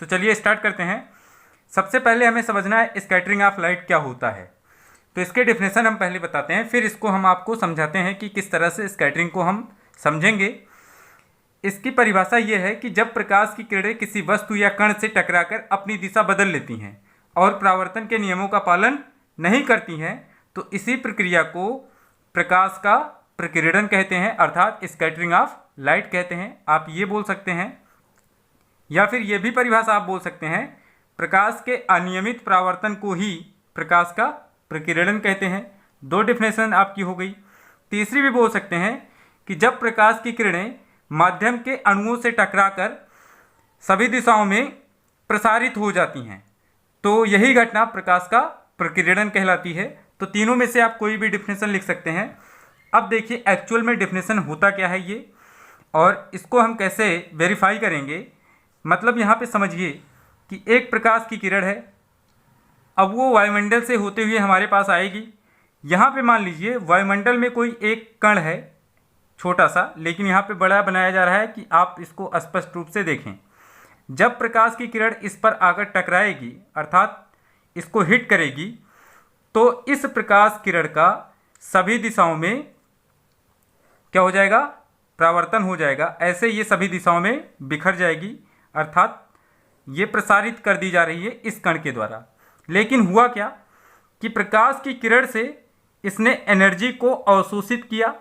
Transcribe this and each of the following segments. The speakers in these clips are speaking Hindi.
तो चलिए स्टार्ट करते हैं। सबसे पहले हमें समझना है स्कैटरिंग ऑफ लाइट क्या होता है। तो इसके डेफिनेशन हम पहले बताते हैं, फिर इसको हम आपको समझाते हैं कि किस तरह से स्कैटरिंग को हम समझेंगे। इसकी परिभाषा ये है कि जब प्रकाश की किरणें किसी वस्तु या कण से टकराकर अपनी दिशा बदल लेती हैं और परावर्तन के नियमों का पालन नहीं करती हैं, तो इसी प्रक्रिया को प्रकाश का प्रकीर्णन कहते हैं, अर्थात स्कैटरिंग ऑफ लाइट कहते हैं। आप ये बोल सकते हैं, या फिर ये भी परिभाषा आप बोल सकते हैं, प्रकाश के अनियमित परावर्तन को ही प्रकाश का प्रकीर्णन कहते हैं। दो डेफिनेशन आपकी हो गई। तीसरी भी बोल सकते हैं कि जब प्रकाश की किरणें माध्यम के अणुओं से टकराकर सभी दिशाओं में प्रसारित हो जाती हैं, तो यही घटना प्रकाश का प्रकीर्णन कहलाती है। तो तीनों में से आप कोई भी डेफिनेशन लिख सकते हैं। अब देखिए एक्चुअल में डेफिनेशन होता क्या है ये, और इसको हम कैसे वेरीफाई करेंगे। मतलब यहाँ पे समझिए कि एक प्रकाश की किरण है, अब वो वायुमंडल से होते हुए हमारे पास आएगी। यहाँ पे मान लीजिए वायुमंडल में कोई एक कण है छोटा सा, लेकिन यहाँ पे बड़ा बनाया जा रहा है कि आप इसको स्पष्ट रूप से देखें। जब प्रकाश की किरण इस पर आकर टकराएगी, अर्थात इसको हिट करेगी, तो इस प्रकाश किरण का सभी दिशाओं में क्या हो जाएगा, परावर्तन हो जाएगा। ऐसे ये सभी दिशाओं में बिखर जाएगी, अर्थात ये प्रसारित कर दी जा रही है इस कण के द्वारा। लेकिन हुआ क्या कि प्रकाश की किरण से इसने एनर्जी को अवशोषित किया,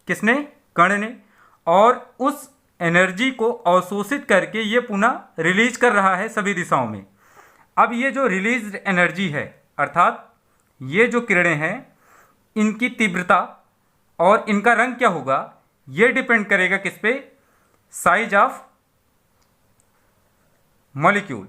किसने, कण ने, और उस एनर्जी को अवशोषित करके ये पुनः रिलीज कर रहा है सभी दिशाओं में। अब ये जो रिलीज एनर्जी है, अर्थात ये जो किरणें हैं, इनकी तीव्रता और इनका रंग क्या होगा, ये डिपेंड करेगा किस पे, साइज ऑफ मॉलिक्यूल,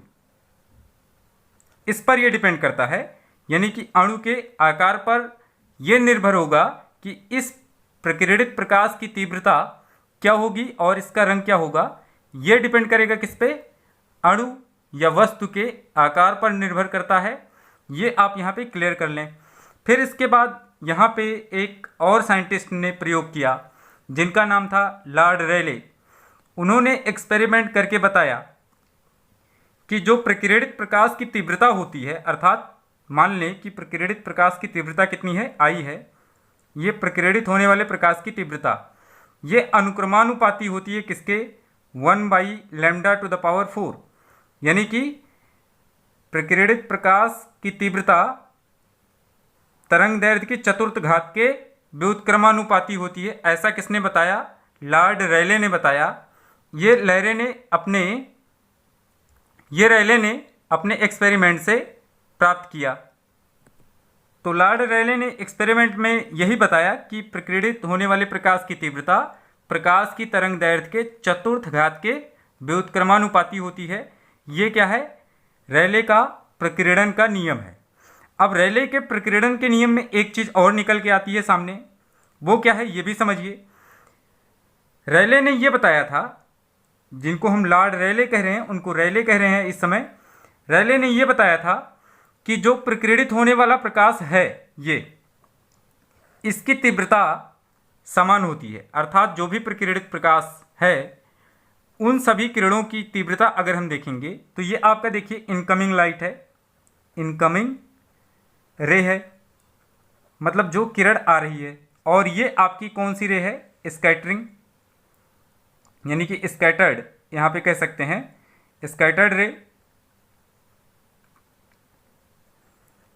इस पर यह डिपेंड करता है। यानी कि अणु के आकार पर यह निर्भर होगा कि इस प्रकीर्णित प्रकाश की तीव्रता क्या होगी और इसका रंग क्या होगा। यह डिपेंड करेगा किस पे, अणु या वस्तु के आकार पर निर्भर करता है। ये आप यहाँ पे क्लियर कर लें। फिर इसके बाद यहाँ पे एक और साइंटिस्ट ने प्रयोग किया जिनका नाम था लॉर्ड रेले। उन्होंने एक्सपेरिमेंट करके बताया कि जो प्रकीर्णित प्रकाश की तीव्रता होती है, अर्थात मान लें कि प्रकीर्णित प्रकाश की तीव्रता कितनी है, आई है, ये प्रकीर्णित होने वाले प्रकाश की तीव्रता, ये अनुक्रमानुपाती होती है किसके, 1/λ⁴। यानी कि प्रकीर्णित प्रकाश की तीव्रता तरंग दैर्घ्य की चतुर्थ घात के व्युत्क्रमानुपाती होती है। ऐसा किसने बताया, लॉर्ड रेले ने बताया। ये रेले ने अपने एक्सपेरिमेंट से प्राप्त किया। तो लॉर्ड रेले ने एक्सपेरिमेंट में यही बताया कि प्रकीर्णित होने वाले प्रकाश की तीव्रता प्रकाश की तरंग दैर्घ्य के चतुर्थ घात के व्युत्क्रमानुपाती होती है। ये क्या है, रेले का प्रकीर्णन का नियम है। अब रेले के प्रकीर्णन के नियम में एक चीज़ और निकल के आती है सामने, वो क्या है ये भी समझिए। रेले ने ये बताया था, जिनको हम लॉर्ड रेले कह रहे हैं उनको रेले कह रहे हैं इस समय। रेले ने ये बताया था कि जो प्रकीर्णित होने वाला प्रकाश है, ये इसकी तीव्रता समान होती है। अर्थात जो भी प्रकीर्णित प्रकाश है उन सभी किरणों की तीव्रता अगर हम देखेंगे तो ये आपका देखिए इनकमिंग लाइट है, इनकमिंग रे है, मतलब जो किरण आ रही है, और ये आपकी कौन सी रे है, स्कैटरिंग, यानी कि स्कैटर्ड, यहाँ पे कह सकते हैं स्कैटर्ड रे।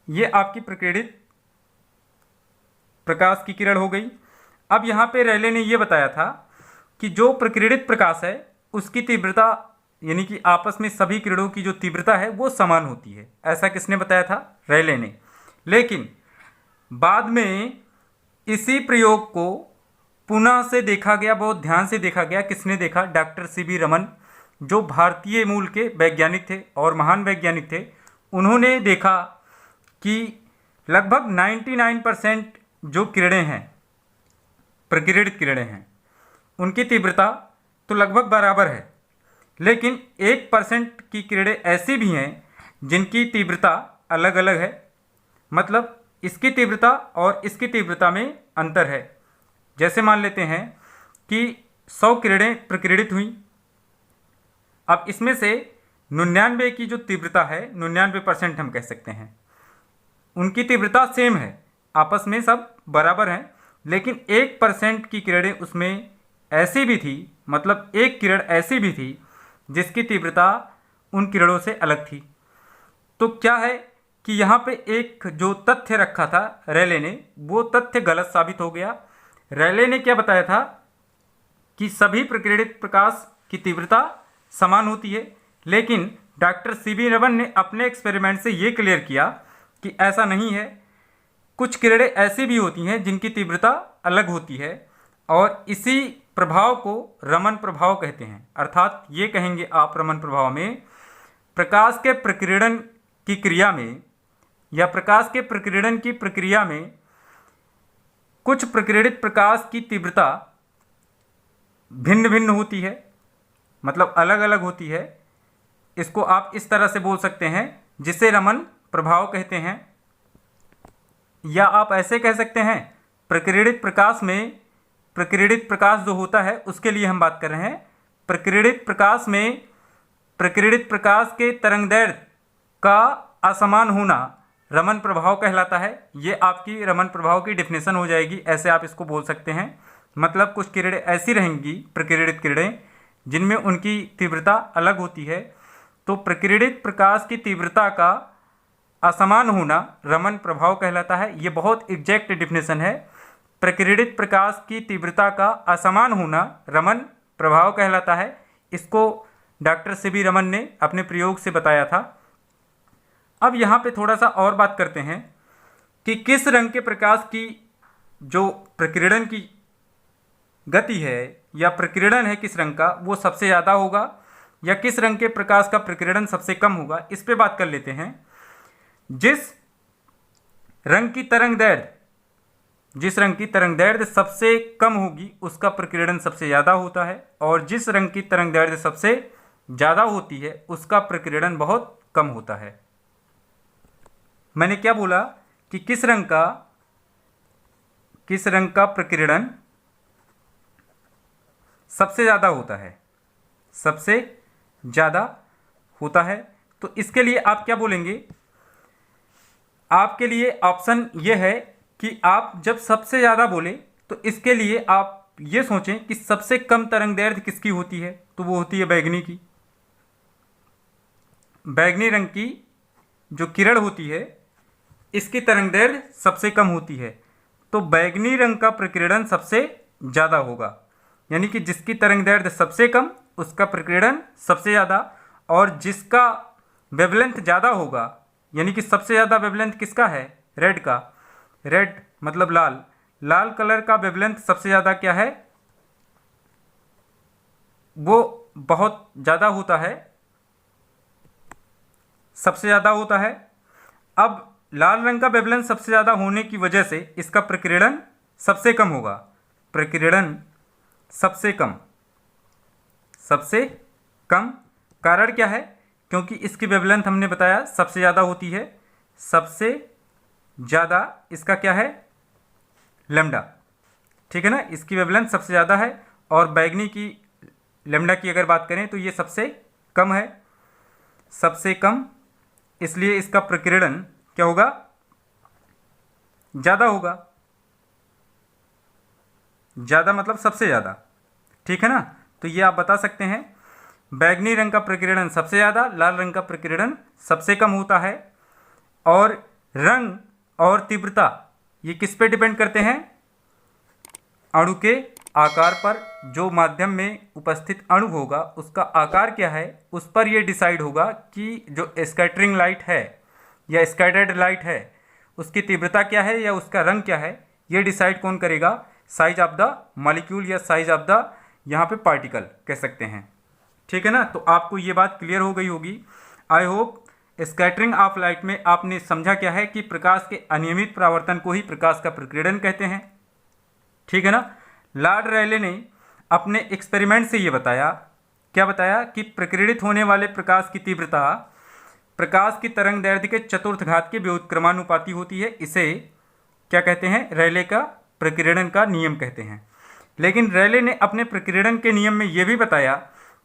ये आपकी प्रकीर्णित प्रकाश की किरण हो गई। अब यहाँ पे रेले ने ये बताया था कि जो प्रकीर्णित प्रकाश है उसकी तीव्रता, यानी कि आपस में सभी किरणों की जो तीव्रता है वो समान होती है। ऐसा किसने बताया था, रेले ने। लेकिन बाद में इसी प्रयोग को पुनः से देखा गया, बहुत ध्यान से देखा गया। किसने देखा, डॉक्टर CV रमन, जो भारतीय मूल के वैज्ञानिक थे और महान वैज्ञानिक थे। उन्होंने देखा कि लगभग 99% जो किरणें हैं, प्रकीर्णित किरणें हैं, उनकी तीव्रता तो लगभग बराबर है। लेकिन 1% की किरणें ऐसी भी हैं जिनकी तीव्रता अलग अलग है। मतलब इसकी तीव्रता और इसकी तीव्रता में अंतर है। जैसे मान लेते हैं कि 100 किरणें प्रकीर्णित हुई, अब इसमें से 99 की जो तीव्रता है 99% हम कह सकते हैं, उनकी तीव्रता सेम है, आपस में सब बराबर हैं, लेकिन 1% की किरणें उसमें ऐसी भी थी, मतलब एक किरण ऐसी भी थी जिसकी तीव्रता उन किरणों से अलग थी। तो क्या है कि यहाँ पे एक जो तथ्य रखा था रेले ने, वो तथ्य गलत साबित हो गया। रेले ने क्या बताया था कि सभी प्रकीर्णित प्रकाश की तीव्रता समान होती है, लेकिन डॉक्टर सीवी रमन ने अपने एक्सपेरिमेंट से ये क्लियर किया कि ऐसा नहीं है, कुछ किरणें ऐसी भी होती हैं जिनकी तीव्रता अलग होती है, और इसी प्रभाव को रमन प्रभाव कहते हैं। अर्थात ये कहेंगे आप रमन प्रभाव में प्रकाश के प्रकीर्णन की क्रिया में या प्रकाश के प्रकीर्णन की प्रक्रिया में कुछ प्रकीर्णित प्रकाश की तीव्रता भिन्न भिन्न होती है, मतलब अलग अलग होती है। इसको आप इस तरह से बोल सकते हैं जिसे रमन प्रभाव कहते हैं, या आप ऐसे कह सकते हैं प्रकीर्णित प्रकाश में, प्रकीर्णित प्रकाश जो होता है उसके लिए हम बात कर रहे हैं। प्रकीर्णित प्रकाश में प्रकीर्णित प्रकाश के तरंगदैर्घ्य का असमान होना रमन प्रभाव कहलाता है। ये आपकी रमन प्रभाव की डिफिनेशन हो जाएगी, ऐसे आप इसको बोल सकते हैं। मतलब कुछ किरणें ऐसी रहेंगी, प्रकीर्णित किरणें, जिनमें उनकी तीव्रता अलग होती है, तो प्रकीर्णित प्रकाश की तीव्रता का असमान होना रमन प्रभाव कहलाता है। ये बहुत एग्जैक्ट डिफिनेशन है। प्रकीर्णित प्रकाश की तीव्रता का असमान होना रमन प्रभाव कहलाता है। इसको डॉक्टर सीवी रमन ने अपने प्रयोग से बताया था। अब यहाँ पे थोड़ा सा और बात करते हैं कि किस रंग के प्रकाश की जो प्रकीर्णन की गति है या प्रकीर्णन है किस रंग का, वो सबसे ज़्यादा होगा, या किस रंग के प्रकाश का प्रकीर्णन सबसे कम होगा। इस पे बात कर लेते हैं। जिस रंग की तरंगदैर्घ्य सबसे कम होगी उसका प्रकीर्णन सबसे ज़्यादा होता है, और जिस रंग की तरंगदैर्घ्य सबसे ज़्यादा होती है उसका प्रकीर्णन बहुत कम होता है। मैंने क्या बोला कि किस रंग का प्रकीर्णन सबसे ज़्यादा होता है, सबसे ज़्यादा होता है। तो इसके लिए आप क्या बोलेंगे, आपके लिए ऑप्शन ये है कि आप जब सबसे ज़्यादा बोले तो इसके लिए आप ये सोचें कि सबसे कम तरंगदैर्घ्य किसकी होती है, तो वो होती है बैंगनी की। बैंगनी रंग की जो किरण होती है इसकी तरंगदैर्घ्य सबसे कम होती है, तो बैंगनी रंग का प्रकीर्णन सबसे ज़्यादा होगा। यानी कि जिसकी तरंगदैर्घ्य सबसे कम उसका प्रकीर्णन सबसे ज़्यादा, और जिसका वेवलेंथ ज़्यादा होगा, यानी कि सबसे ज़्यादा वेवलेंथ किसका है, रेड का, रेड मतलब लाल कलर का वेवलेंथ सबसे ज़्यादा क्या है, वो बहुत ज़्यादा होता है, सबसे ज़्यादा होता है। अब लाल रंग का वेवलेंथ सबसे ज़्यादा होने की वजह से इसका प्रकीर्णन सबसे कम होगा, प्रकीर्णन सबसे कम। कारण क्या है, क्योंकि इसकी वेवलेंथ हमने बताया सबसे ज़्यादा होती है, सबसे ज़्यादा इसका क्या है, लैम्डा, ठीक है ना, इसकी वेवलेंथ सबसे ज़्यादा है। और बैंगनी की लैम्डा की अगर बात करें तो ये सबसे कम है, सबसे कम, इसलिए इसका प्रकीर्णन क्या होगा, ज़्यादा होगा। ज़्यादा मतलब सबसे ज़्यादा, ठीक है ना। तो ये आप बता सकते हैं, बैंगनी रंग का प्रकीर्णन सबसे ज़्यादा, लाल रंग का प्रकीर्णन सबसे कम होता है। और रंग और तीव्रता ये किस पे डिपेंड करते हैं, अणु के आकार पर। जो माध्यम में उपस्थित अणु होगा उसका आकार क्या है, उस पर यह डिसाइड होगा कि जो स्कैटरिंग लाइट है या स्कैटर्ड लाइट है उसकी तीव्रता क्या है या उसका रंग क्या है। ये डिसाइड कौन करेगा, साइज ऑफ द मॉलिक्यूल या साइज ऑफ द यहाँ पे पार्टिकल कह सकते हैं, ठीक है ना। तो आपको ये बात क्लियर हो गई होगी। I hope scattering of light में आपने समझा क्या है कि प्रकाश के अनियमित परावर्तन को ही प्रकाश का प्रकीर्णन कहते हैं, ठीक है ना। लॉर्ड रेले ने अपने एक्सपेरिमेंट से ये बताया, क्या बताया कि प्रकीर्णित होने वाले प्रकाश की तीव्रता प्रकाश की तरंगदैर्घ्य के चतुर्थ घात के व्युत्क्रमानुपाती होती है। इसे क्या कहते हैं, रेले का प्रकीर्णन का नियम कहते हैं। लेकिन रेले ने अपने प्रकीर्णन के नियम में ये भी बताया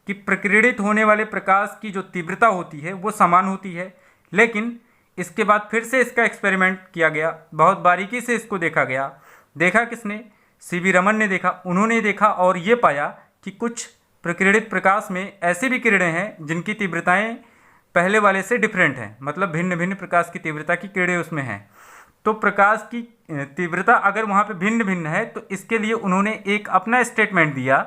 कि प्रकीर्णित होने वाले प्रकाश की जो तीव्रता होती है वो समान होती है। लेकिन इसके बाद फिर से इसका एक्सपेरिमेंट किया गया, बहुत बारीकी से इसको देखा गया। देखा किसने? सीवी रमन ने देखा। उन्होंने देखा और ये पाया कि कुछ प्रकीर्णित प्रकाश में ऐसी भी किरणें हैं जिनकी तीव्रताएं पहले वाले से डिफरेंट हैं, मतलब भिन्न भिन्न प्रकाश की तीव्रता की किरणें उसमें हैं। तो प्रकाश की तीव्रता अगर वहाँ पे भिन्न भिन्न है तो इसके लिए उन्होंने एक अपना स्टेटमेंट दिया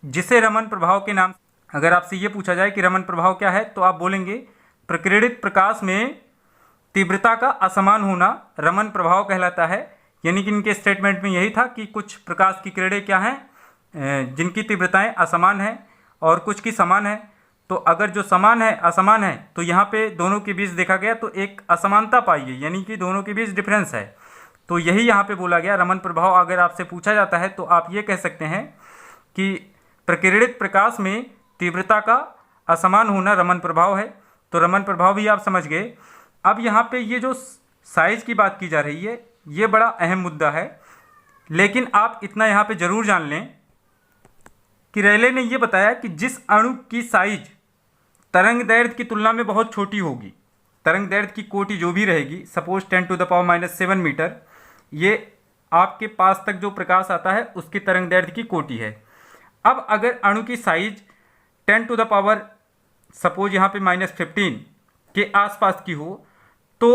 जिसे रमन प्रभाव के नाम। अगर आपसे ये पूछा जाए कि रमन प्रभाव क्या है तो आप बोलेंगे प्रकीर्णित प्रकाश में तीव्रता का असमान होना रमन प्रभाव कहलाता है। यानी कि इनके स्टेटमेंट में यही था कि कुछ प्रकाश की किरणें क्या हैं जिनकी तीव्रताएं असमान हैं और कुछ की समान है। तो अगर जो समान है असमान है तो यहाँ पे दोनों के बीच देखा गया तो एक असमानता पाई गई, यानी कि दोनों के बीच डिफरेंस है। तो यही यहाँ पे बोला गया रमन प्रभाव। अगर आपसे पूछा जाता है तो आप ये कह सकते हैं कि प्रकीर्णित प्रकाश में तीव्रता का असमान होना रमन प्रभाव है। तो रमन प्रभाव भी आप समझ गए। अब यहाँ पे ये जो साइज की बात की जा रही है ये बड़ा अहम मुद्दा है, लेकिन आप इतना यहाँ पे ज़रूर जान लें कि रेले ने ये बताया कि जिस अणु की साइज तरंग दैर्ध्य की तुलना में बहुत छोटी होगी, तरंग दैर्ध्य की कोटि जो भी रहेगी, सपोज 10⁻⁻7 मीटर, ये आपके पास तक जो प्रकाश आता है उसकी तरंग दैर्ध्य की कोटि है। अब अगर अणु की साइज 10 सपोज यहाँ पे -15 के आसपास की हो तो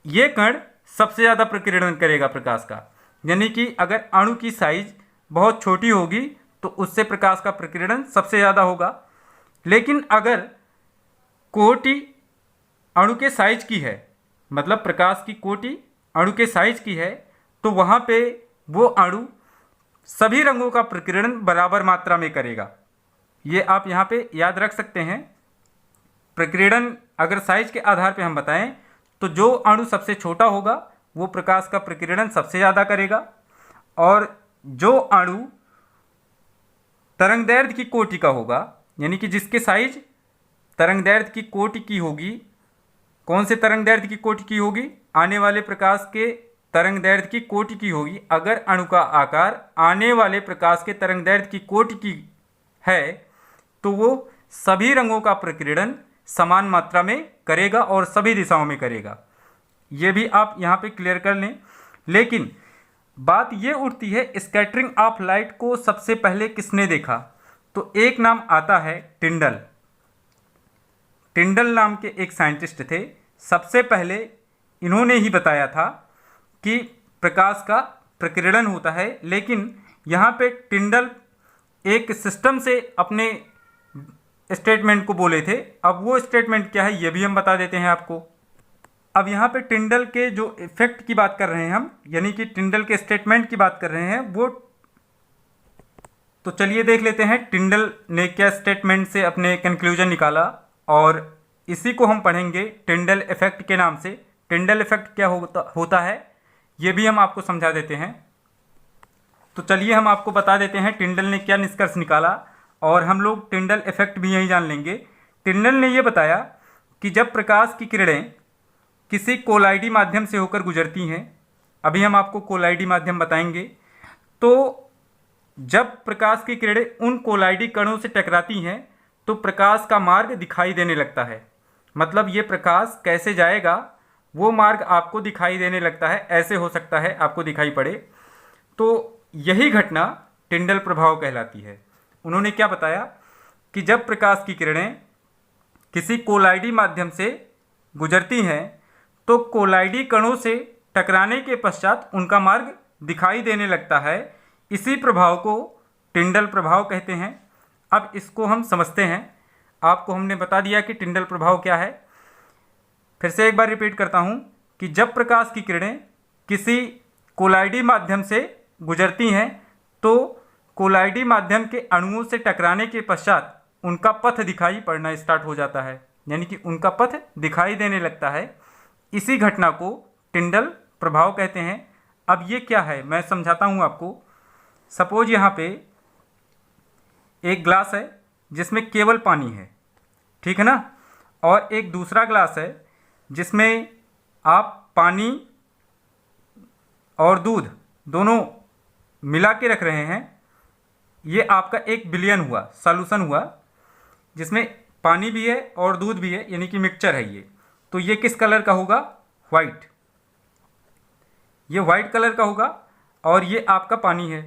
ये कण सबसे ज़्यादा प्रकीर्णन करेगा प्रकाश का। यानी कि अगर अणु की साइज बहुत छोटी होगी तो उससे प्रकाश का प्रकीर्णन सबसे ज़्यादा होगा। लेकिन अगर कोटि अणु के साइज की है, मतलब प्रकाश की कोटि अणु के साइज की है, तो वहाँ पे वो अणु सभी रंगों का प्रकीर्णन बराबर मात्रा में करेगा। ये आप यहाँ पे याद रख सकते हैं। प्रकीर्णन अगर साइज के आधार पे हम बताएं तो जो अणु सबसे छोटा होगा वो प्रकाश का प्रकीर्णन सबसे ज़्यादा करेगा, और जो अणु तरंगदैर्ध्य की कोटि का होगा, यानी कि जिसके साइज तरंगदैर्ध्य की कोटि की होगी, कौन से तरंगदैर्ध्य की कोटि की होगी? आने वाले प्रकाश के तरंगदैर्ध्य की कोटि की होगी। अगर अणु का आकार आने वाले प्रकाश के तरंगदैर्ध्य की कोटि की है तो वो सभी रंगों का प्रकीर्णन समान मात्रा में करेगा और सभी दिशाओं में करेगा। ये भी आप यहाँ पे क्लियर कर लें। लेकिन बात ये उठती है स्कैटरिंग ऑफ लाइट को सबसे पहले किसने देखा? तो एक नाम आता है टिंडल। टिंडल नाम के एक साइंटिस्ट थे। सबसे पहले इन्होंने ही बताया था कि प्रकाश का प्रकीर्णन होता है। लेकिन यहाँ पे टिंडल एक सिस्टम से अपने स्टेटमेंट को बोले थे। अब वो स्टेटमेंट क्या है ये भी हम बता देते हैं आपको। अब यहाँ पे टिंडल के जो इफेक्ट की बात कर रहे हैं हम, यानी कि टिंडल के स्टेटमेंट की बात कर रहे हैं वो, तो चलिए देख लेते हैं टिंडल ने क्या स्टेटमेंट से अपने कंक्लूजन निकाला, और इसी को हम पढ़ेंगे टिंडल इफेक्ट के नाम से। टिंडल इफेक्ट क्या होता है ये भी हम आपको समझा देते हैं। तो चलिए हम आपको बता देते हैं टिंडल ने क्या निष्कर्ष निकाला, और हम लोग टिंडल इफेक्ट भी यही जान लेंगे। टिंडल ने ये बताया कि जब प्रकाश की किरणें किसी कोलाइडी माध्यम से होकर गुजरती हैं, अभी हम आपको कोलाइडी माध्यम बताएंगे, तो जब प्रकाश की किरणें उन कोलाइडी कणों से टकराती हैं तो प्रकाश का मार्ग दिखाई देने लगता है। मतलब ये प्रकाश कैसे जाएगा वो मार्ग आपको दिखाई देने लगता है। ऐसे हो सकता है आपको दिखाई पड़े। तो यही घटना टिंडल प्रभाव कहलाती है। उन्होंने क्या बताया कि जब प्रकाश की किरणें किसी कोलाइडी माध्यम से गुजरती हैं तो कोलाइडी कणों से टकराने के पश्चात उनका मार्ग दिखाई देने लगता है। इसी प्रभाव को टिंडल प्रभाव कहते हैं। अब इसको हम समझते हैं। आपको हमने बता दिया कि टिंडल प्रभाव क्या है। फिर से एक बार रिपीट करता हूँ कि जब प्रकाश की किरणें किसी कोलाइडी माध्यम से गुजरती हैं तो कोलाइडी माध्यम के अणुओं से टकराने के पश्चात उनका पथ दिखाई पड़ना स्टार्ट हो जाता है, यानी कि उनका पथ दिखाई देने लगता है। इसी घटना को टिंडल प्रभाव कहते हैं। अब ये क्या है मैं समझाता हूँ आपको। सपोज यहाँ पे एक ग्लास है जिसमें केवल पानी है, ठीक है ना, और एक दूसरा ग्लास है जिसमें आप पानी और दूध दोनों मिला के रख रहे हैं। ये आपका 1 बिलियन हुआ, सॉल्यूशन हुआ, जिसमें पानी भी है और दूध भी है, यानी कि मिक्सचर है ये। तो ये किस कलर का होगा? वाइट। ये वाइट कलर का होगा और ये आपका पानी है।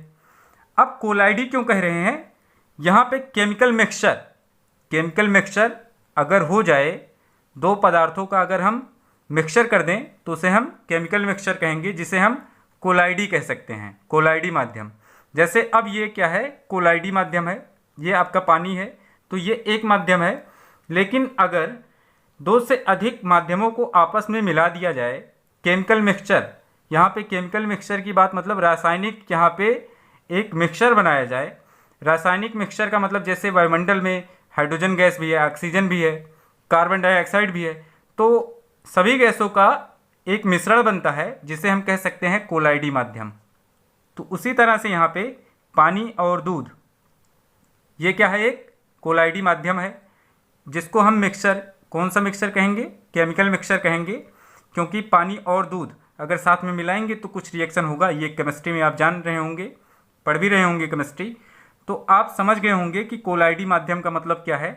अब कोलाइडी क्यों कह रहे हैं? यहाँ पे केमिकल मिक्सचर अगर हो जाए, दो पदार्थों का अगर हम मिक्सचर कर दें तो उसे हम केमिकल मिक्सचर कहेंगे, जिसे हम कोलाइडी कह सकते हैं, कोलाइडी माध्यम। जैसे अब ये क्या है? कोलाइडी माध्यम है, ये आपका पानी है, तो ये एक माध्यम है। लेकिन अगर दो से अधिक माध्यमों को आपस में मिला दिया जाए, केमिकल मिक्सचर, यहाँ पे केमिकल मिक्सचर की बात मतलब रासायनिक, यहाँ पे एक मिक्सचर बनाया जाए। रासायनिक मिक्सचर का मतलब जैसे वायुमंडल में हाइड्रोजन गैस भी है, ऑक्सीजन भी है, कार्बन डाइऑक्साइड भी है, तो सभी गैसों का एक मिश्रण बनता है, जिसे हम कह सकते हैं कोलाइडी माध्यम। तो उसी तरह से यहाँ पे पानी और दूध, ये क्या है? एक कोलाइडी माध्यम है, जिसको हम मिक्सचर, कौन सा मिक्सचर कहेंगे? केमिकल मिक्सचर कहेंगे, क्योंकि पानी और दूध अगर साथ में मिलाएंगे तो कुछ रिएक्शन होगा। ये केमिस्ट्री में आप जान रहे होंगे, पढ़ भी रहे होंगे केमिस्ट्री, तो आप समझ गए होंगे कि कोलाइडी माध्यम का मतलब क्या है।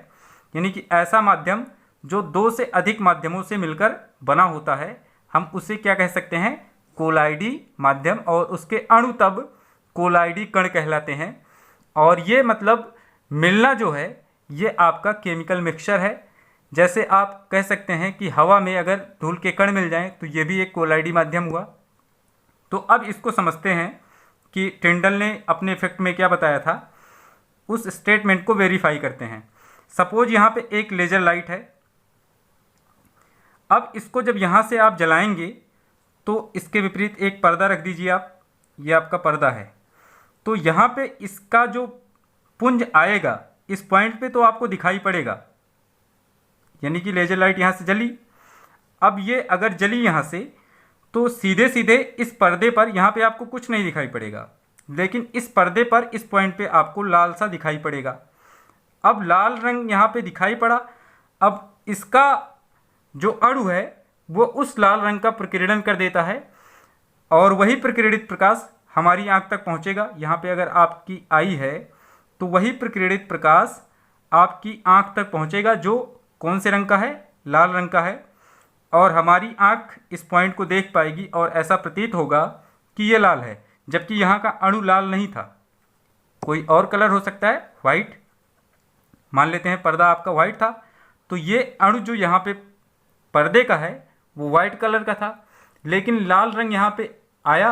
यानी कि ऐसा माध्यम जो दो से अधिक माध्यमों से मिलकर बना होता है, हम उसे क्या कह सकते हैं? कोलाइडी माध्यम। और उसके अणु तब कोलाइडी कण कहलाते हैं। और ये मतलब मिलना जो है, ये आपका केमिकल मिक्सचर है। जैसे आप कह सकते हैं कि हवा में अगर धूल के कण मिल जाएं तो ये भी एक कोलाइडी माध्यम हुआ। तो अब इसको समझते हैं कि टिंडल ने अपने इफेक्ट में क्या बताया था, उस स्टेटमेंट को वेरीफाई करते हैं। सपोज यहाँ पे एक लेजर लाइट है। अब इसको जब यहाँ से आप जलाएंगे तो इसके विपरीत एक पर्दा रख दीजिए आप, ये आपका पर्दा है। तो यहाँ पे इसका जो पुंज आएगा इस पॉइंट पे तो आपको दिखाई पड़ेगा, यानी कि लेजर लाइट यहाँ से जली। अब ये अगर जली यहाँ से तो सीधे सीधे इस पर्दे पर यहाँ पे आपको कुछ नहीं दिखाई पड़ेगा, लेकिन इस पर्दे पर इस पॉइंट पे आपको लाल सा दिखाई पड़ेगा। अब लाल रंग यहाँ पे दिखाई पड़ा। अब इसका जो अणु है वो उस लाल रंग का प्रकीर्णन कर देता है और वही प्रकीर्णित प्रकाश हमारी आँख तक पहुँचेगा। यहाँ पे अगर आपकी आई है तो वही प्रकीर्णित प्रकाश आपकी आँख तक पहुँचेगा, जो कौन से रंग का है? लाल रंग का है। और हमारी आँख इस पॉइंट को देख पाएगी और ऐसा प्रतीत होगा कि ये लाल है, जबकि यहाँ का अणु लाल नहीं था, कोई और कलर हो सकता है, वाइट। मान लेते हैं पर्दा आपका वाइट था, तो ये अणु जो यहाँ पे पर्दे का है वो वाइट कलर का था, लेकिन लाल रंग यहाँ पे आया,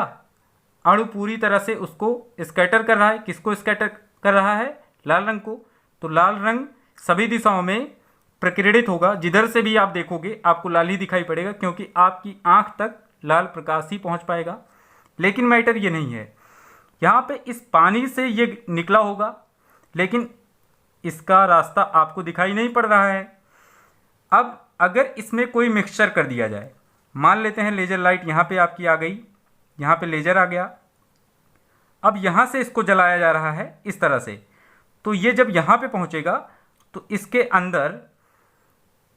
अणु पूरी तरह से उसको स्कैटर कर रहा है। किसको स्कैटर कर रहा है? लाल रंग को। तो लाल रंग सभी दिशाओं में प्रकीर्णित होगा, जिधर से भी आप देखोगे आपको लाल ही दिखाई पड़ेगा, क्योंकि आपकी आँख तक लाल प्रकाश ही पहुँच पाएगा। लेकिन मैटर ये नहीं है, यहाँ पे इस पानी से ये निकला होगा, लेकिन इसका रास्ता आपको दिखाई नहीं पड़ रहा है। अब अगर इसमें कोई मिक्सचर कर दिया जाए, मान लेते हैं लेज़र लाइट यहाँ पे आपकी आ गई, यहाँ पे लेज़र आ गया। अब यहाँ से इसको जलाया जा रहा है इस तरह से, तो ये जब यहाँ पे पहुँचेगा तो इसके अंदर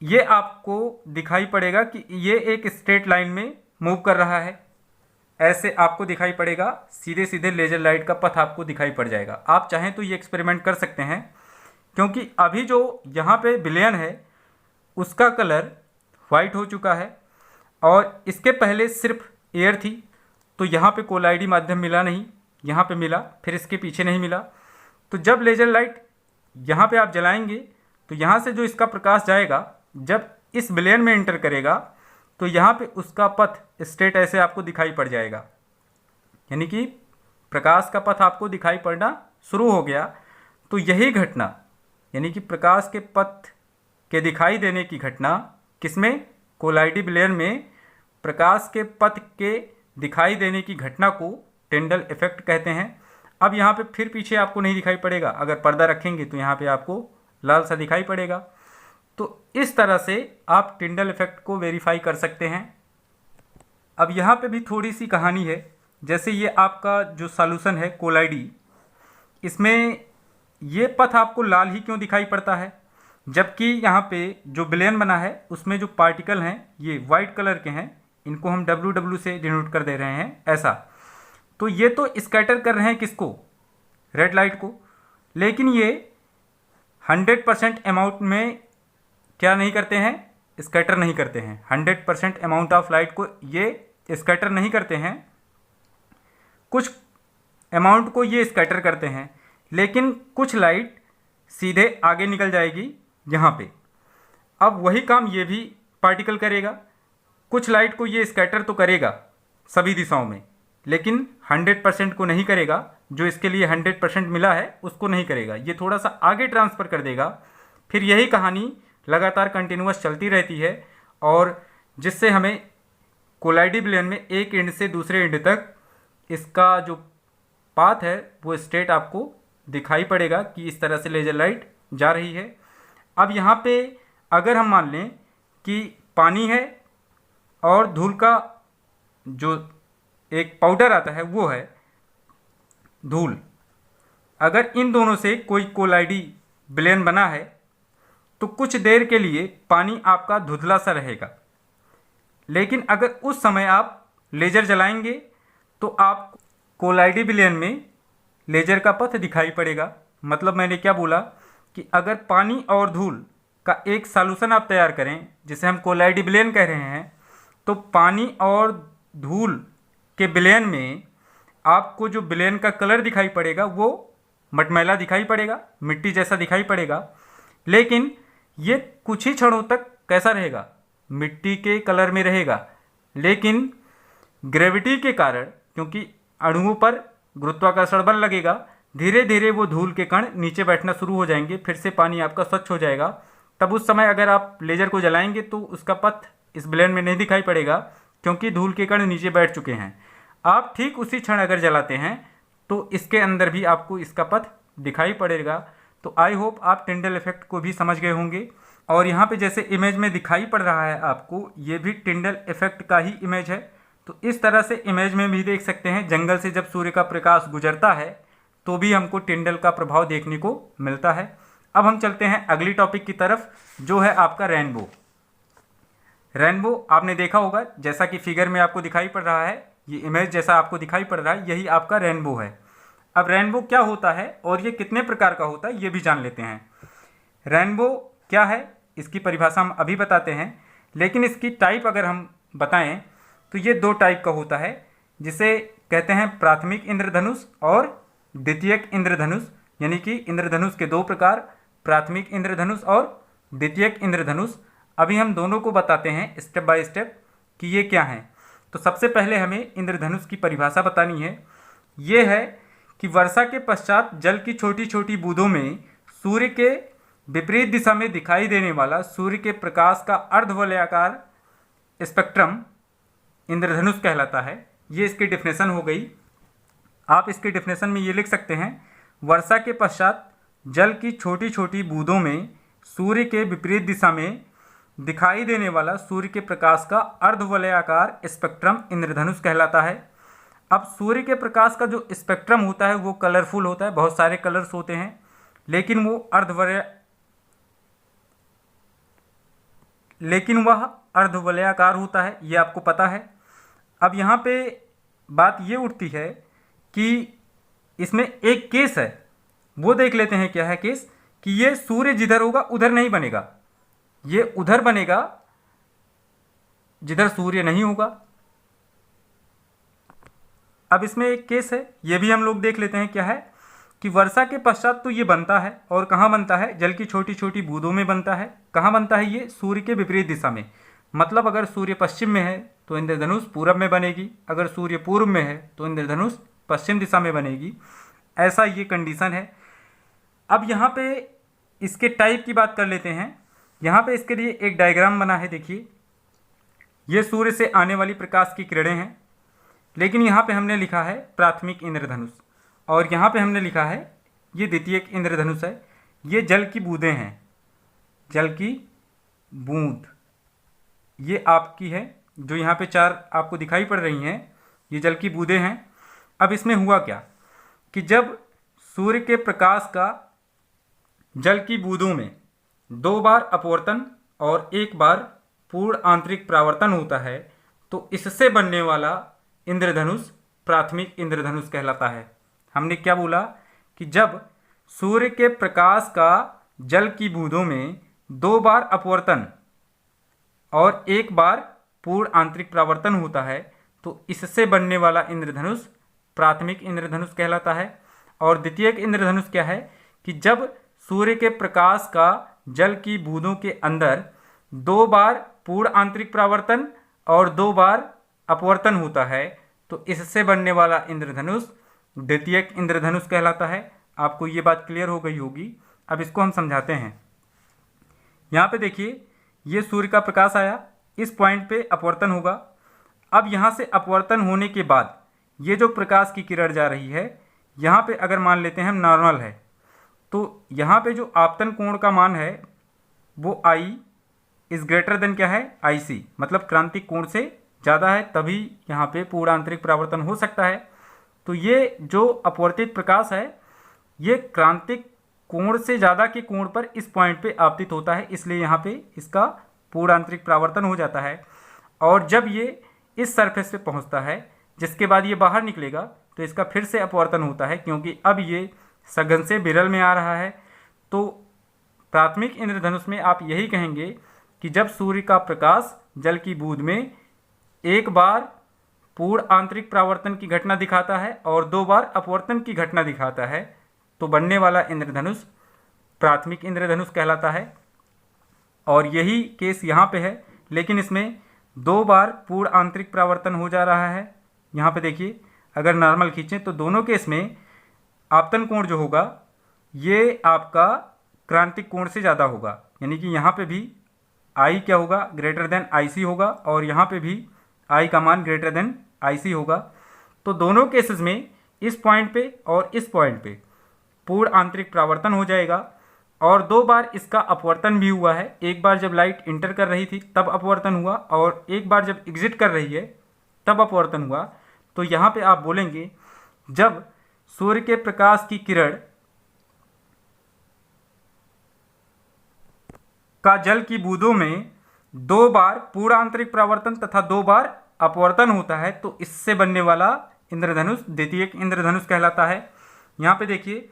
ये आपको दिखाई पड़ेगा कि ये एक स्ट्रेट लाइन में मूव कर रहा है। ऐसे आपको दिखाई पड़ेगा, सीधे सीधे लेज़र लाइट का पथ आपको दिखाई पड़ जाएगा। आप चाहें तो ये एक्सपेरिमेंट कर सकते हैं, क्योंकि अभी जो यहाँ पे विलयन है उसका कलर वाइट हो चुका है और इसके पहले सिर्फ एयर थी, तो यहाँ पे कोलाइडी माध्यम मिला नहीं, यहाँ पे मिला, फिर इसके पीछे नहीं मिला। तो जब लेज़र लाइट यहाँ पे आप जलाएंगे तो यहाँ से जो इसका प्रकाश जाएगा, जब इस विलयन में एंटर करेगा तो यहाँ पे उसका पथ स्ट्रेट ऐसे आपको दिखाई पड़ जाएगा, यानी कि प्रकाश का पथ आपको दिखाई पड़ना शुरू हो गया। तो यही घटना, यानी कि प्रकाश के पथ के दिखाई देने की घटना किसमें? कोलाइडी विलयन में प्रकाश के पथ के दिखाई देने की घटना को टिंडल इफेक्ट कहते हैं। अब यहाँ पे फिर पीछे आपको नहीं दिखाई पड़ेगा, अगर पर्दा रखेंगे तो यहाँ पे आपको लाल सा दिखाई पड़ेगा। तो इस तरह से आप टिंडल इफेक्ट को वेरीफाई कर सकते हैं। अब यहाँ पे भी थोड़ी सी कहानी है। जैसे ये आपका जो सॉल्यूशन है कोलाइडी, इसमें ये पथ आपको लाल ही क्यों दिखाई पड़ता है, जबकि यहाँ पे जो विलयन बना है उसमें जो पार्टिकल हैं ये वाइट कलर के हैं, इनको हम WW से डिनोट कर दे रहे हैं ऐसा। तो ये तो स्कैटर कर रहे हैं किसको? रेड लाइट को। लेकिन ये 100% अमाउंट में क्या नहीं करते हैं, स्कैटर नहीं करते हैं। 100% अमाउंट ऑफ लाइट को ये स्कैटर नहीं करते हैं, कुछ अमाउंट को ये स्कैटर करते हैं, लेकिन कुछ लाइट सीधे आगे निकल जाएगी यहाँ पे। अब वही काम ये भी पार्टिकल करेगा, कुछ लाइट को ये स्कैटर तो करेगा सभी दिशाओं में, लेकिन 100% को नहीं करेगा। जो इसके लिए 100% मिला है उसको नहीं करेगा, ये थोड़ा सा आगे ट्रांसफ़र कर देगा। फिर यही कहानी लगातार कंटिन्यूअस चलती रहती है, और जिससे हमें कोलाइडी-विलयन में एक एंड से दूसरे एंड तक इसका जो पाथ है वो स्ट्रेट आपको दिखाई पड़ेगा कि इस तरह से लेज़र लाइट जा रही है। अब यहाँ पे अगर हम मान लें कि पानी है और धूल का जो एक पाउडर आता है वो है धूल, अगर इन दोनों से कोई कोलाइडी विलयन बना है तो कुछ देर के लिए पानी आपका धुंधला सा रहेगा, लेकिन अगर उस समय आप लेज़र जलाएंगे तो आप कोलाइडी विलयन में लेज़र का पथ दिखाई पड़ेगा। मतलब मैंने क्या बोला कि अगर पानी और धूल का एक सॉल्यूशन आप तैयार करें जिसे हम कोलाइडी विलयन कह रहे हैं, तो पानी और धूल के विलयन में आपको जो विलयन का कलर दिखाई पड़ेगा वो मटमैला दिखाई पड़ेगा, मिट्टी जैसा दिखाई पड़ेगा। लेकिन ये कुछ ही क्षणों तक कैसा रहेगा, मिट्टी के कलर में रहेगा। लेकिन ग्रेविटी के कारण, क्योंकि अणुओं पर गुरुत्वाकर्षण बल लगेगा, धीरे धीरे वो धूल के कण नीचे बैठना शुरू हो जाएंगे, फिर से पानी आपका स्वच्छ हो जाएगा। तब उस समय अगर आप लेज़र को जलाएंगे तो उसका पथ इस विलयन में नहीं दिखाई पड़ेगा, क्योंकि धूल के कण नीचे बैठ चुके हैं। आप ठीक उसी क्षण अगर जलाते हैं तो इसके अंदर भी आपको इसका पथ दिखाई पड़ेगा। तो आई होप आप टिंडल इफेक्ट को भी समझ गए होंगे। और यहाँ पे जैसे इमेज में दिखाई पड़ रहा है आपको, ये भी टिंडल इफेक्ट का ही इमेज है। तो इस तरह से इमेज में भी देख सकते हैं, जंगल से जब सूर्य का प्रकाश गुजरता है तो भी हमको टिंडल का प्रभाव देखने को मिलता है। अब हम चलते हैं अगली टॉपिक की तरफ, जो है आपका रेनबो। रेनबो आपने देखा होगा, जैसा कि फिगर में आपको दिखाई पड़ रहा है, ये इमेज जैसा आपको दिखाई पड़ रहा है, यही आपका रेनबो है। अब रेनबो क्या होता है और ये कितने प्रकार का होता है ये भी जान लेते हैं। रेनबो क्या है इसकी परिभाषा हम अभी बताते हैं, लेकिन इसकी टाइप अगर हम बताएं तो ये दो टाइप का होता है, जिसे कहते हैं प्राथमिक इंद्रधनुष और द्वितीयक इंद्रधनुष। यानी कि इंद्रधनुष के दो प्रकार, प्राथमिक इंद्रधनुष और द्वितीयक इंद्रधनुष। अभी हम दोनों को बताते हैं स्टेप बाय स्टेप कि ये क्या हैं। तो सबसे पहले हमें इंद्रधनुष की परिभाषा बतानी है। ये है कि वर्षा के पश्चात जल की छोटी छोटी बूंदों में सूर्य के विपरीत दिशा में दिखाई देने वाला सूर्य के प्रकाश का अर्धवलयाकार स्पेक्ट्रम इंद्रधनुष कहलाता है। ये इसकी डेफिनेशन हो गई। आप इसके डेफिनेशन में ये लिख सकते हैं, वर्षा के पश्चात जल की छोटी छोटी बूंदों में सूर्य के विपरीत दिशा में दिखाई देने वाला सूर्य के प्रकाश का अर्धवलयाकार स्पेक्ट्रम इंद्रधनुष कहलाता है। अब सूर्य के प्रकाश का जो स्पेक्ट्रम होता है वो कलरफुल होता है, बहुत सारे कलर्स होते हैं, लेकिन वह अर्धवलयाकार होता है, ये आपको पता है। अब यहाँ पे बात ये उठती है कि इसमें एक केस है, वो देख लेते हैं क्या है केस, कि ये सूर्य जिधर होगा उधर नहीं बनेगा, ये उधर बनेगा जिधर सूर्य नहीं होगा। अब इसमें एक केस है, ये भी हम लोग देख लेते हैं क्या है, कि वर्षा के पश्चात तो ये बनता है, और कहाँ बनता है, जल की छोटी छोटी बूंदों में बनता है। कहाँ बनता है ये, सूर्य के विपरीत दिशा में। मतलब अगर सूर्य पश्चिम में है तो इंद्रधनुष पूरब में बनेगी, अगर सूर्य पूर्व में है तो इंद्रधनुष पश्चिम दिशा में बनेगी। ऐसा ये कंडीशन है। अब यहाँ पे इसके टाइप की बात कर लेते हैं। यहाँ पे इसके लिए एक डायग्राम बना है, देखिए ये सूर्य से आने वाली प्रकाश की किरणें हैं, लेकिन यहाँ पे हमने लिखा है प्राथमिक इंद्रधनुष, और यहाँ पे हमने लिखा है ये द्वितीयक इंद्रधनुष है। ये जल की बूंदें हैं, जल की बूंद ये आपकी है, जो यहाँ पे चार आपको दिखाई पड़ रही हैं, ये जल की बूंदें हैं। अब इसमें हुआ क्या कि जब सूर्य के प्रकाश का जल की बूंदों में 2 बार अपवर्तन और 1 बार पूर्ण आंतरिक परावर्तन होता है, तो इससे बनने वाला इंद्रधनुष प्राथमिक इंद्रधनुष कहलाता है। हमने क्या बोला कि जब सूर्य के प्रकाश का जल की बूंदों में 2 बार अपवर्तन और 1 बार पूर्ण आंतरिक परावर्तन होता है तो इससे बनने वाला इंद्रधनुष प्राथमिक इंद्रधनुष कहलाता है। और द्वितीयक इंद्रधनुष क्या है कि जब सूर्य के प्रकाश का जल की बूंदों के अंदर 2 बार पूर्ण आंतरिक परावर्तन और 2 बार अपवर्तन होता है तो इससे बनने वाला इंद्रधनुष द्वितीयक इंद्रधनुष कहलाता है। आपको ये बात क्लियर हो गई होगी। अब इसको हम समझाते हैं। यहाँ पे देखिए, ये सूर्य का प्रकाश आया, इस पॉइंट पे अपवर्तन होगा। अब यहाँ से अपवर्तन होने के बाद ये जो प्रकाश की किरण जा रही है, यहाँ पे अगर मान लेते हैं हम नॉर्मल है, तो यहाँ पे जो आपतन कोण का मान है वो I इज़ ग्रेटर देन क्या है IC, मतलब क्रांतिक कोण से ज़्यादा है, तभी यहाँ पे पूर्ण आंतरिक परावर्तन हो सकता है। तो ये जो अपवर्तित प्रकाश है ये क्रांतिक कोण से ज़्यादा के कोण पर इस पॉइंट पे आपतित होता है, इसलिए यहाँ पे इसका पूर्ण आंतरिक परावर्तन हो जाता है। और जब ये इस सरफेस पे पहुँचता है, जिसके बाद ये बाहर निकलेगा, तो इसका फिर से अपवर्तन होता है, क्योंकि अब ये सघन से विरल में आ रहा है। तो प्राथमिक इंद्रधनुष में आप यही कहेंगे कि जब सूर्य का प्रकाश जल की बूंद में 1 बार पूर्ण आंतरिक परावर्तन की घटना दिखाता है और 2 बार अपवर्तन की घटना दिखाता है तो बनने वाला इंद्रधनुष प्राथमिक इंद्रधनुष कहलाता है। और यही केस यहाँ पे है, लेकिन इसमें 2 बार पूर्ण आंतरिक परावर्तन हो जा रहा है। यहाँ पे देखिए, अगर नॉर्मल खींचें तो दोनों केस में आपतन कोण जो होगा ये आपका क्रांतिक कोण से ज़्यादा होगा, यानी कि यहाँ पे भी I क्या होगा ग्रेटर देन IC होगा और यहाँ पे भी I का मान ग्रेटर देन IC होगा। तो दोनों केसेस में इस पॉइंट पे और इस पॉइंट पे पूर्ण आंतरिक परावर्तन हो जाएगा और 2 बार इसका अपवर्तन भी हुआ है। एक बार जब लाइट इंटर कर रही थी तब अपवर्तन हुआ और एक बार जब एग्जिट कर रही है तब अपवर्तन हुआ। तो यहाँ पे आप बोलेंगे जब सूर्य के प्रकाश की किरण का जल की बूंदों में 2 बार पूर्ण आंतरिक परावर्तन तथा 2 बार अपवर्तन होता है तो इससे बनने वाला इंद्रधनुष द्वितीयक इंद्रधनुष कहलाता है। यहाँ पे देखिए,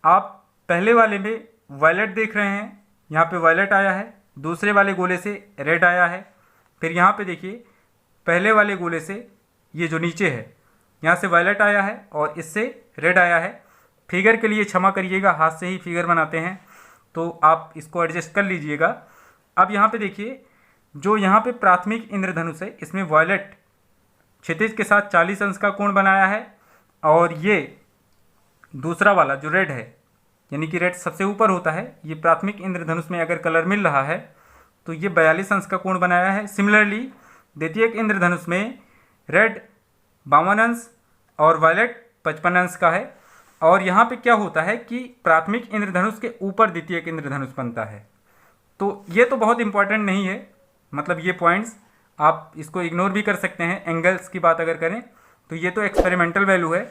आप पहले वाले में वायलेट देख रहे हैं, यहाँ पे वायलेट आया है, दूसरे वाले गोले से रेड आया है। फिर यहाँ पे देखिए, पहले वाले गोले से ये जो नीचे है यहाँ से वायलेट आया है और इससे रेड आया है। फिगर के लिए क्षमा करिएगा, हाथ से ही फिगर बनाते हैं तो आप इसको एडजस्ट कर लीजिएगा। अब यहाँ पे देखिए, जो यहाँ पे प्राथमिक इंद्रधनुष है इसमें वायलेट क्षितिज के साथ 40 अंश का कोण बनाया है और ये दूसरा वाला जो रेड है, यानी कि रेड सबसे ऊपर होता है, ये प्राथमिक इंद्रधनुष में अगर कलर मिल रहा है तो ये 42 अंश का कोण बनाया है। सिमिलरली द्वितीयक इंद्रधनुष में रेड 52 अंश और वायलेट 55 अंश का है। और यहाँ पे क्या होता है कि प्राथमिक इंद्रधनुष के ऊपर द्वितीयक इंद्रधनुष बनता है। तो ये तो बहुत इंपॉर्टेंट नहीं है, मतलब ये पॉइंट्स आप इसको इग्नोर भी कर सकते हैं। एंगल्स की बात अगर करें तो ये तो एक्सपेरिमेंटल वैल्यू है,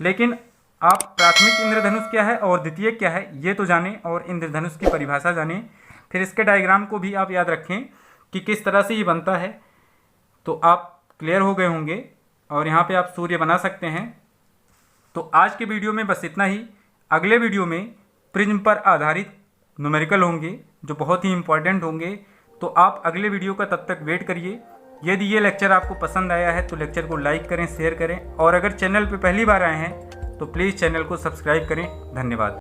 लेकिन आप प्राथमिक इंद्रधनुष क्या है और द्वितीयक क्या है ये तो जानें और इंद्रधनुष की परिभाषा जानें। फिर इसके डायग्राम को भी आप याद रखें कि किस तरह से ये बनता है, तो आप क्लियर हो गए होंगे और यहाँ पे आप सूर्य बना सकते हैं। तो आज के वीडियो में बस इतना ही। अगले वीडियो में प्रिज्म पर आधारित न्यूमेरिकल होंगे जो बहुत ही इंपॉर्टेंट होंगे, तो आप अगले वीडियो का तब तक वेट करिए। यदि ये लेक्चर आपको पसंद आया है तो लेक्चर को लाइक करें, शेयर करें और अगर चैनल पर पहली बार आए हैं तो प्लीज़ चैनल को सब्सक्राइब करें। धन्यवाद।